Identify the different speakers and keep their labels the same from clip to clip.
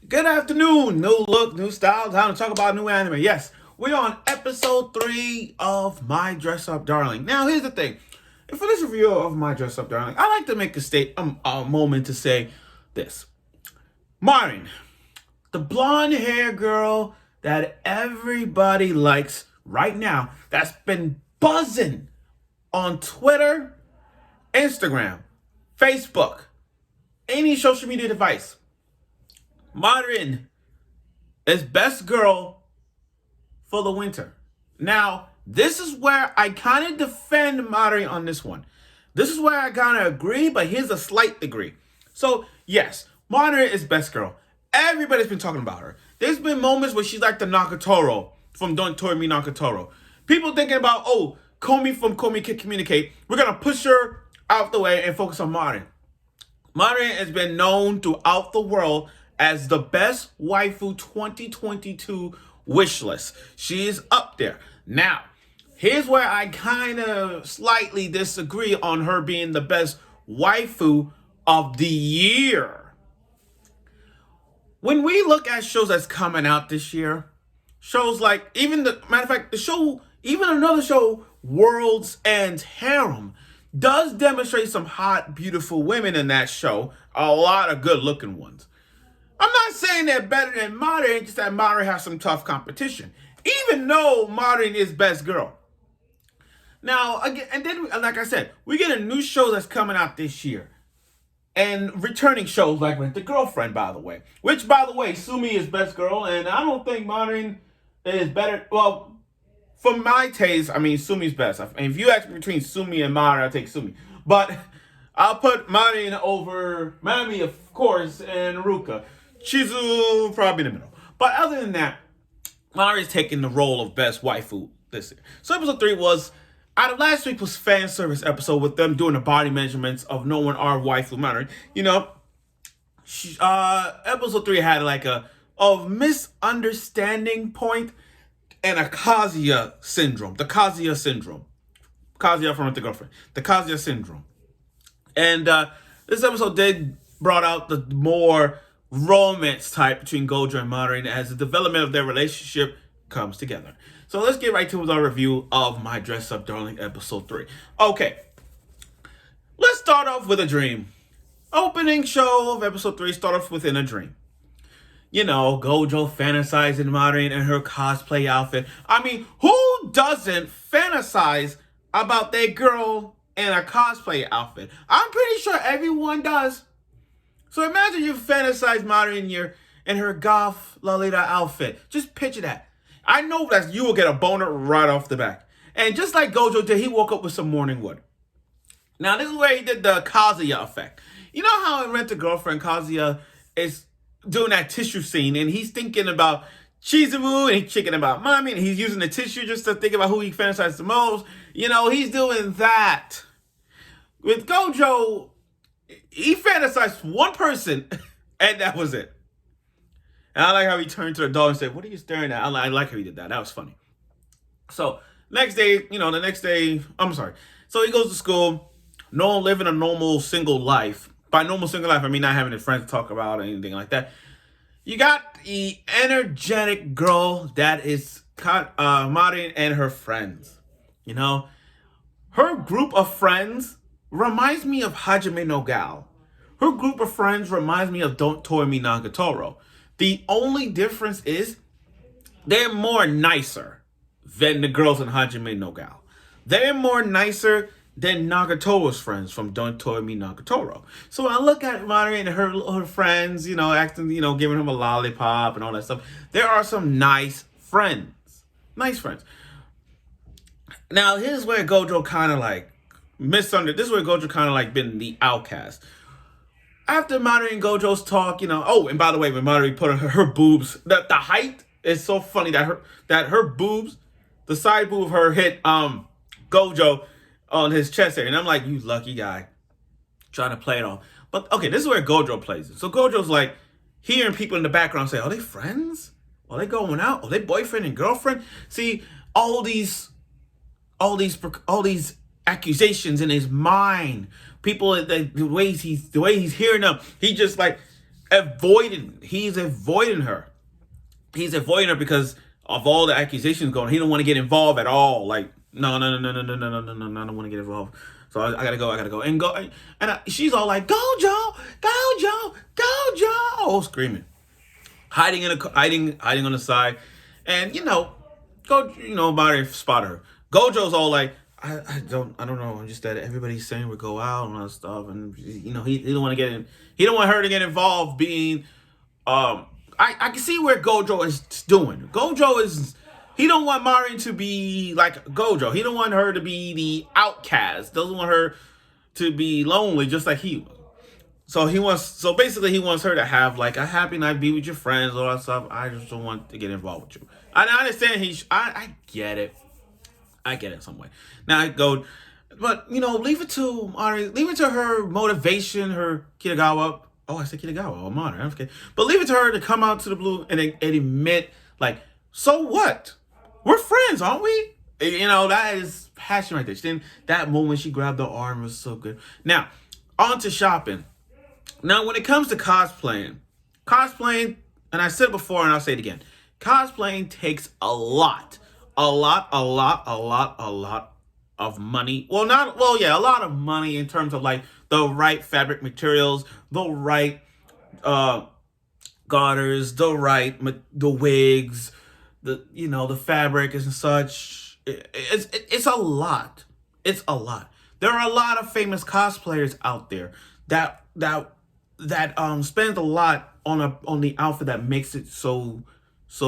Speaker 1: Good afternoon. New look, new style. Time to talk about new anime. Yes, we're on episode 3 of My Dress Up Darling. Now, here's the thing. For this review of My Dress Up Darling, I like to make a moment to say this. Marin, the blonde hair girl that everybody likes right now, that's been buzzing on Twitter, Instagram, Facebook, any social media device. Marin is best girl for the winter. Now, this is where I kind of defend Marin on this one. This is where I kind of agree, but here's a slight degree. So, yes, Marin is best girl. Everybody's been talking about her. There's been moments where she's like the Nagatoro from Don't Toy Me Nagatoro. People thinking about, oh, Komi from Komi Can Communicate. We're going to push her out the way and focus on Marin. Marin has been known throughout the world as the best waifu 2022 wish list. She is up there. Now, here's where I kind of slightly disagree on her being the best waifu of the year. When we look at shows that's coming out this year, shows like, even the matter of fact, the show, even another show, World's End Harem, does demonstrate some hot, beautiful women in that show. A lot of good looking ones. I'm not saying they're better than Marin, just that Marin has some tough competition. Even though Marin is best girl. Now, again, and then, like I said, we get a new show that's coming out this year. And returning shows like Rent the Girlfriend, by the way. Which, by the way, Sumi is best girl, and I don't think Marin is better. Well, for my taste, I mean, Sumi's best. I mean, if you ask me between Sumi and Marin, I'll take Sumi. But I'll put Marin over Mami, of course, and Ruka. Chizu probably in the middle. But other than that, Marin's taking the role of best waifu this year. So episode 3 was, out of last week was fan service episode with them doing the body measurements of knowing our waifu Marin. You know, episode 3 had like a misunderstanding point and a Kazuya syndrome. The Kazuya syndrome. Kazuya from The Girlfriend. The Kazuya syndrome. And this episode brought out the more romance type between Gojo and Marin as the development of their relationship comes together. So let's get right to our review of My Dress Up Darling episode 3. Okay, let's start off with a dream. Opening show of episode 3 start off within a dream. You know, Gojo fantasizing Marin in her cosplay outfit. I mean, who doesn't fantasize about their girl in a cosplay outfit? I'm pretty sure everyone does. So imagine you fantasize Marin in her goth Lolita outfit. Just picture that. I know that you will get a boner right off the back. And just like Gojo did, he woke up with some morning wood. Now, this is where he did the Kazuya effect. You know how in Rent a Girlfriend, Kazuya is doing that tissue scene, and he's thinking about Chizubu, and he's thinking about Mami, and he's using the tissue just to think about who he fantasizes the most. You know, he's doing that. With Gojo, he fantasized one person, and that was it. And I like how he turned to the dog and said, "What are you staring at?" I like how he did that. That was funny. So, next day, So he goes to school, living a normal single life. By normal single life, I mean not having any friends to talk about or anything like that. You got the energetic girl that is Marin and her friends. You know, her group of friends reminds me of Hajime no Gal. Her group of friends reminds me of Don't Toy Me Nagatoro. The only difference is they're more nicer than the girls in Hajime no Gal. They're more nicer than Nagatoro's friends from Don't Toy Me Nagatoro. So when I look at Marin and her friends, you know, acting, you know, giving him a lollipop and all that stuff, there are some nice friends. Nice friends. Now, here's where Gojo kind of like this is where Gojo kind of like been the outcast. After Marin and Gojo's talk, you know, oh, and by the way, when Marin put her boobs, the height is so funny that her boobs, the side boob of her hit Gojo on his chest area. And I'm like, you lucky guy, trying to play it off. But okay, this is where Gojo plays it. So Gojo's like hearing people in the background say, are they friends? Are they going out? Are they boyfriend and girlfriend? See, all these accusations in his mind. People, the way he's hearing them, he just like He's avoiding her. He's avoiding her because of all the accusations going. He don't want to get involved at all. Like, no, no, no, no, no, no, no, no, no, no, I don't want to get involved. So I gotta go. I gotta go and go. And she's all like, Gojo, Gojo, Gojo, oh, screaming, hiding hiding on the side, and Marin spotted her. Gojo's all like, I don't know. I'm just that everybody's saying we go out and all that stuff, and he don't want to get in. He don't want her to get involved. Being, I can see where Gojo is doing. He don't want Marin to be like Gojo. He don't want her to be the outcast. Doesn't want her to be lonely, just like he was. So basically he wants her to have like a happy night, be with your friends, all that stuff. I just don't want to get involved with you. I understand I get it. I get it in some way. Now I go, but leave it to Marin, leave it to her motivation, her Kitagawa. Oh, I said Kitagawa or Marin. Okay, but leave it to her to come out to the blue and admit, like, so what? We're friends, aren't we? That is passion right there. Then that moment she grabbed the arm was so good. Now, on to shopping. Now, when it comes to cosplaying, and I said it before and I'll say it again, cosplaying takes a lot of money. A lot of money in terms of like the right fabric materials, the right garters, the wigs, the fabric and such. It's a lot. It's a lot. There are a lot of famous cosplayers out there that spend a lot on the outfit that makes it so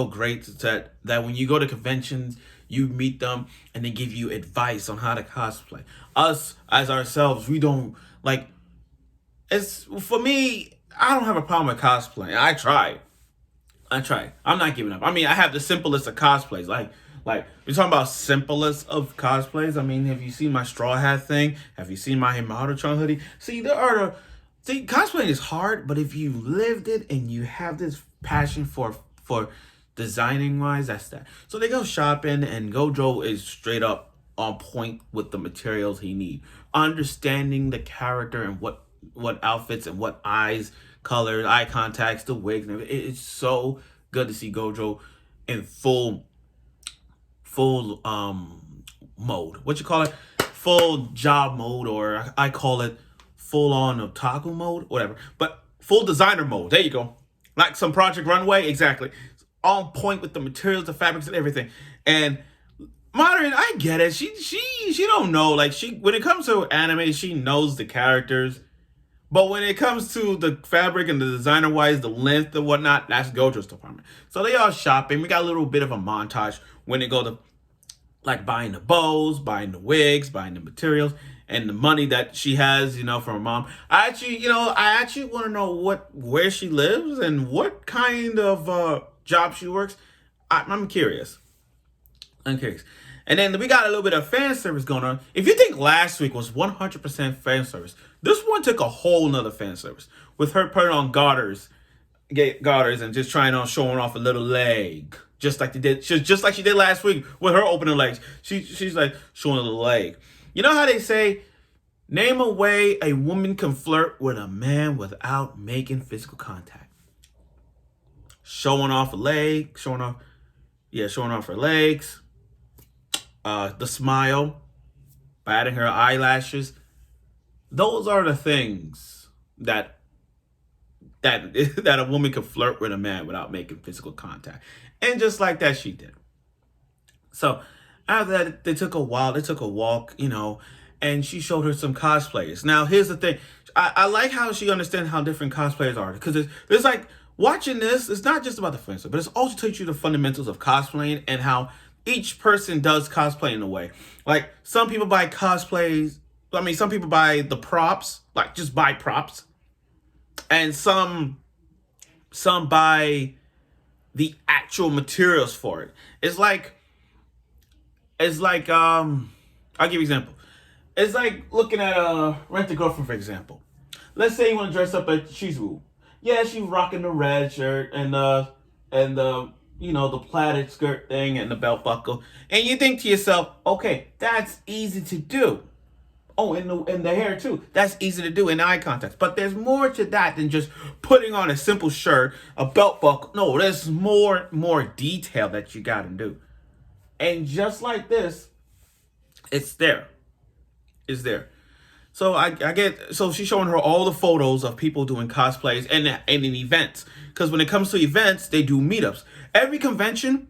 Speaker 1: great that when you go to conventions, you meet them and they give you advice on how to cosplay. Us as ourselves, we don't like. It's for me. I don't have a problem with cosplay. I tried. I'm not giving up. I mean, I have the simplest of cosplays. Like we're talking about simplest of cosplays. I mean, have you seen my straw hat thing? Have you seen my Himaru-chan hoodie? See, cosplaying is hard, but if you lived it and you have this passion for designing wise, that's that. So they go shopping, and Gojo is straight up on point with the materials he needs, understanding the character and what outfits and what eyes, colors, eye contacts, the wigs, and everything. It's so good to see Gojo in full mode. What you call it? Full job mode, or I call it full on otaku mode, whatever. But full designer mode. There you go. Like some Project Runway, exactly. On point with the materials, the fabrics, and everything. And Marin, I get it. She don't know. Like when it comes to anime, she knows the characters. But when it comes to the fabric and the designer wise, the length and whatnot, that's Gojo's department. So they all shopping. We got a little bit of a montage when they go to like buying the bows, buying the wigs, buying the materials, and the money that she has, from her mom. I actually want to know where she lives and what kind of job she works. I'm curious. And then we got a little bit of fan service going on. If you think last week was 100% fan service, this one took a whole nother fan service with her putting on garters and just showing off a little leg, just like she did last week with her opening legs. She's like showing a little leg. You know how they say, name a way a woman can flirt with a man without making physical contact. Showing off a leg, showing off her legs. The smile, batting her eyelashes. Those are the things that a woman can flirt with a man without making physical contact. And just like that, she did. So after that, they took a walk, and she showed her some cosplayers. Now, here's the thing. I like how she understands how different cosplayers are, because it's like watching this, it's not just about the fancy, but it's also teach you the fundamentals of cosplaying and how each person does cosplay in a way. Like some people buy cosplays. Some people buy the props, like just buy props, and some buy the actual materials for it. It's like I'll give you an example. It's like looking at Rent a Girlfriend, for example. Let's say you want to dress up as Shizu. Yeah, she's rocking the red shirt and the plaited skirt thing and the belt buckle. And you think to yourself, okay, that's easy to do. Oh, in the hair too. That's easy to do in eye contact. But there's more to that than just putting on a simple shirt, a belt buckle. No, there's more detail that you gotta do. And just like this, it's there. It's there. So I get, so she's showing her all the photos of people doing cosplays and in events. Because when it comes to events, they do meetups. Every convention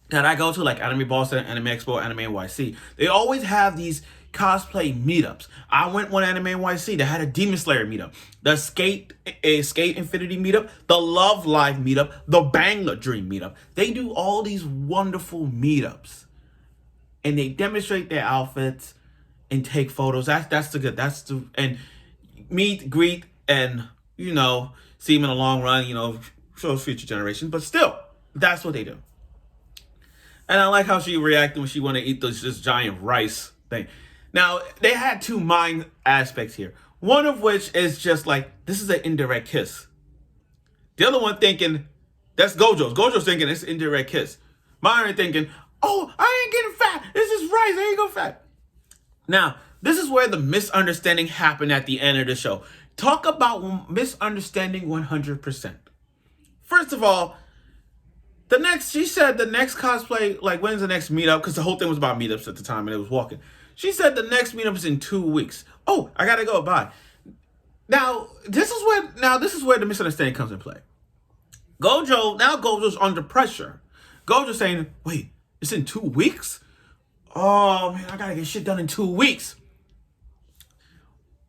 Speaker 1: that I go to, like Anime Boston, Anime Expo, Anime NYC, they always have these cosplay meetups. I went one Anime NYC that had a Demon Slayer meetup, the Skate Infinity meetup, the Love Live meetup, the Bangla Dream meetup. They do all these wonderful meetups, and they demonstrate their outfits and take photos. And meet, greet, and see them in the long run. Shows future generations, but still, that's what they do. And I like how she reacted when she wanted to eat this giant rice thing. Now, they had two mind aspects here. One of which is just like, this is an indirect kiss. The other one thinking, that's Gojo's. Gojo's thinking it's an indirect kiss. Marin thinking, oh, I ain't getting fat. This is rice. I ain't going fat. Now, this is where the misunderstanding happened at the end of the show. Talk about misunderstanding 100%. First of all, she said the next cosplay, like, when's the next meetup? Because the whole thing was about meetups at the time and it was walking. She said the next meetup is in 2 weeks. Oh, I gotta go, bye. Now, this is where the misunderstanding comes in play. Gojo's under pressure. Gojo's saying, wait, it's in 2 weeks? Oh, man, I gotta get shit done in 2 weeks.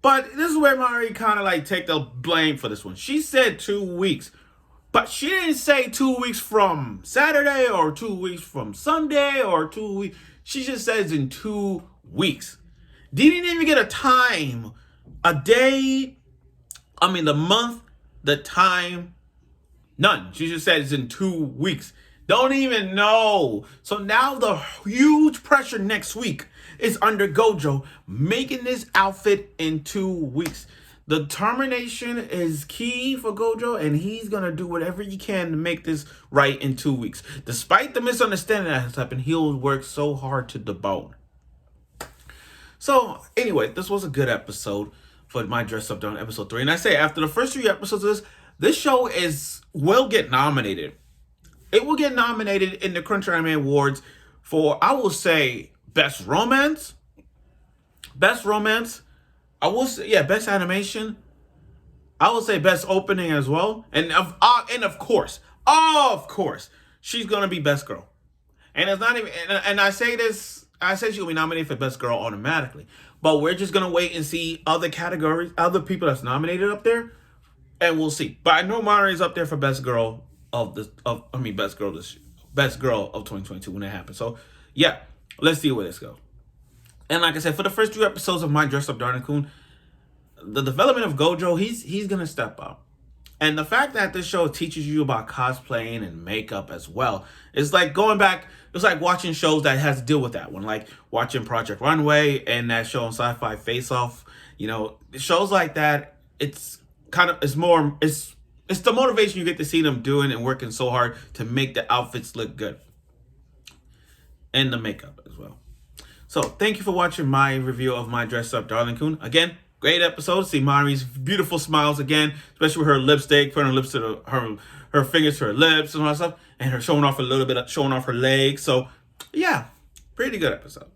Speaker 1: But this is where Mari kind of like take the blame for this one. She said 2 weeks. But she didn't say 2 weeks from Saturday or 2 weeks from Sunday or 2 weeks. She just says in 2 weeks. Didn't even get a time, a day, the month, the time, none. She just says in 2 weeks. Don't even know. So now the huge pressure next week is under Gojo making this outfit in 2 weeks. The determination is key for Gojo, and he's going to do whatever he can to make this right in 2 weeks. Despite the misunderstanding that has happened, he'll work so hard to the bone. So, anyway, this was a good episode for my Dress Up Darling episode 3. And I say, after the first 3 episodes of this show will get nominated. It will get nominated in the Crunch Anime Awards for, I will say, Best Romance. I will say, Best Animation. I will say Best Opening as well. And of course, she's gonna be Best Girl. And it's not even. And I say this. I say she'll be nominated for Best Girl automatically. But we're just gonna wait and see other categories, other people that's nominated up there, and we'll see. But I know Mari's up there for Best Girl Best Girl of 2022 when it happens. So yeah, let's see where this goes. And like I said, for the first 2 episodes of My Dress Up Darling-kun, the development of Gojo, he's gonna step up. And the fact that this show teaches you about cosplaying and makeup as well, it's like going back, it's like watching shows that has to deal with that one, like watching Project Runway and that show on Sci-Fi Face Off. Shows like that, it's the motivation you get to see them doing and working so hard to make the outfits look good. And the makeup as well. So, thank you for watching my review of My Dress Up Darling-kun. Again, great episode. See Mari's beautiful smiles again, especially with her lipstick, putting her lips to her fingers to her lips and all that stuff, and her showing off her legs. So, yeah, pretty good episode.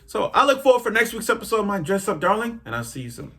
Speaker 1: So, I look forward for next week's episode of My Dress Up Darling, and I'll see you soon.